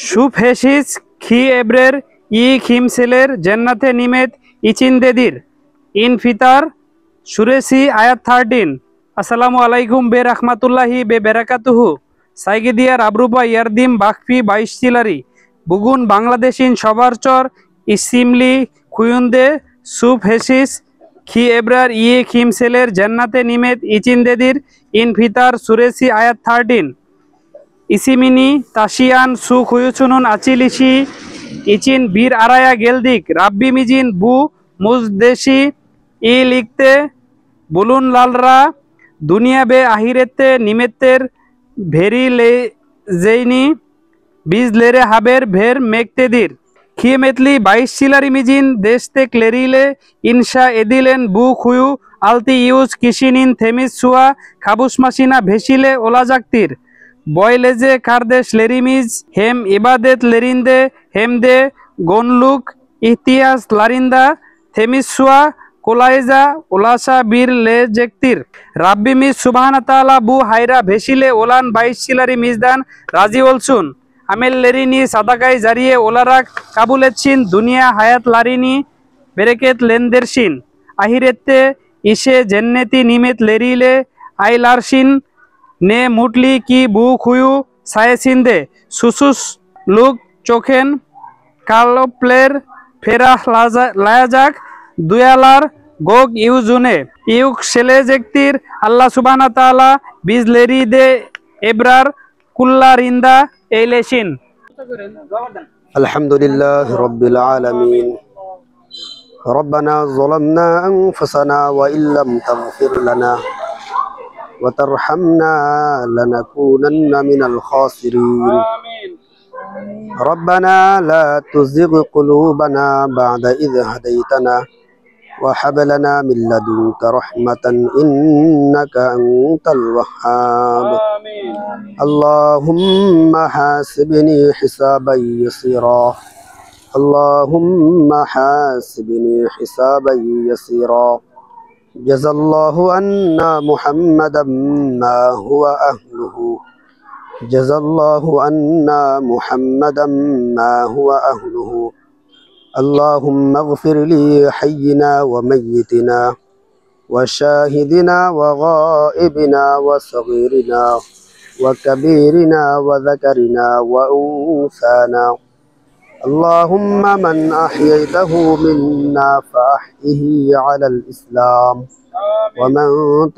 সুফেসিস খি এবরের ই খিমসেলের জেন্নাতে নিমেত ইচিনদেদির ইনফিতার সুরেসি আয়াত 13। আসসালামু আলাইকুম বে রাহমাতুল্লাহি বে বেরাকাতুহু সাইগিদিয়ার আবরুবা ইয়ারদিম বাকফি 22 চিলারি বুগুন বাংলাদেশিন সবারচর ইসিমলি খুয়ুন্দে সুফেসিস খি এবরার ই খিমসেলের জেন্নাতে নিমেত ইচিনদেদির ইনফিতার সুরেসি আয়াত 13। ইসিমিনি তাশিয়ান সু খুয়ুচুনুন আচিলিসি ইচিন বীর আরায়া গেলদিক রাব্বি মিজিন বু মুজদেশি ই লিখতে বুলুন লালরা দুনিয়া বে আহিরেতে নিমেত্তের ভেরি লে জেইনি বীজ লেরে হাবের ভের মেকতেদির খিয়েমেতলি 22 চিলারি মিজিন দেশতে ক্লেরিলে ইনশা এদিলেন বু খুয়ু আলতি ইউজ কিশিনিন থেমিস সুয়া খাবুস মাসিনা ভেসিলে ওলাজাক্তির বয়লেজে কারদেশ লেরিমিজ হেম ইবাদেত লেরিন্দে হেমদে গনলুক ইতিহাস লারিন্দা থেমিসুয়া কোলাইজা ওলাসা বীর লেজেক্তির রাব্বি মিজ সুবহানা তাআলা বু হাইরা ভেসিলে ওলান 22 চিলারি মিজদান রাজি ওলসুন আমেল লেরিনি সাদাকাই জারিয়ে ওলারাক কাবুলেচ্ছিন দুনিয়া হায়াত লারিনি বেরেকেত লেনদেরসিন আহিরেতে ইসে জেন্নেতি নিমেত লেরিলে আইলারসিন নে মুটলি কি বু খুয়ু সায়েসিন্দে সুসুস লুক চোখেন কালপ্লের ফেরাহ লায়াজাক দুয়ালার গোগ ইউজুনে ইউক সেলেজেক্তির আল্লাহ সুবহানা তাআলা বিজলেরি দে এব্রার কুল্লা রিন্দা এইলেশিন। আলহামদুলিল্লাহ রাব্বিল আলামিন রব্বানা যালামনা আনফুসানা ওয়া ইল্লাম তাগফির লানা وترحمنا لنكونن من الخاسرين ربنا لا تزغ قلوبنا بعد إذ هديتنا وهب لنا من لدنك رحمة إنك أنت الوهاب اللهم حاسبني حسابا يسيرا اللهم حاسبني حسابا يسيرا جزا الله عنا محمدا ما هو أهله جزا الله عنا محمدا ما هو أهله اللهم اغفر لي حينا وميتنا وشاهدنا وغائبنا وصغيرنا وكبيرنا وذكرنا وأنثانا اللهم من أحييته منا فأحيه على الإسلام ومن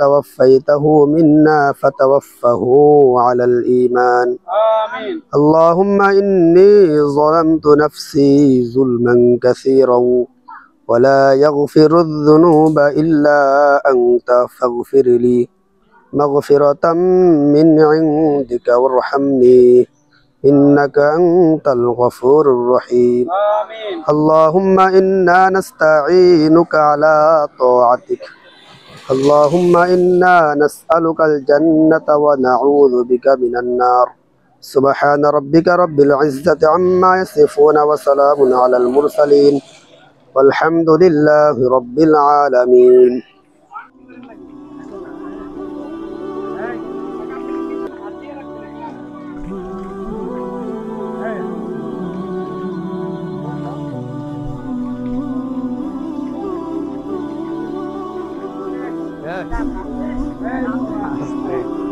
توفيته منا فتوفه على الإيمان اللهم إني ظلمت نفسي ظلما كثيرا ولا يغفر الذنوب إلا أنت فاغفر لي مغفرة من عندك وارحمني إنك أنت الغفور الرحيم اللهم إنا نستعينك على طاعتك اللهم إنا نسألك الجنة ونعوذ بك من النار سبحان ربك رب العزة عما يصفون وسلام على المرسلين والحمد لله رب العالمين Yeah.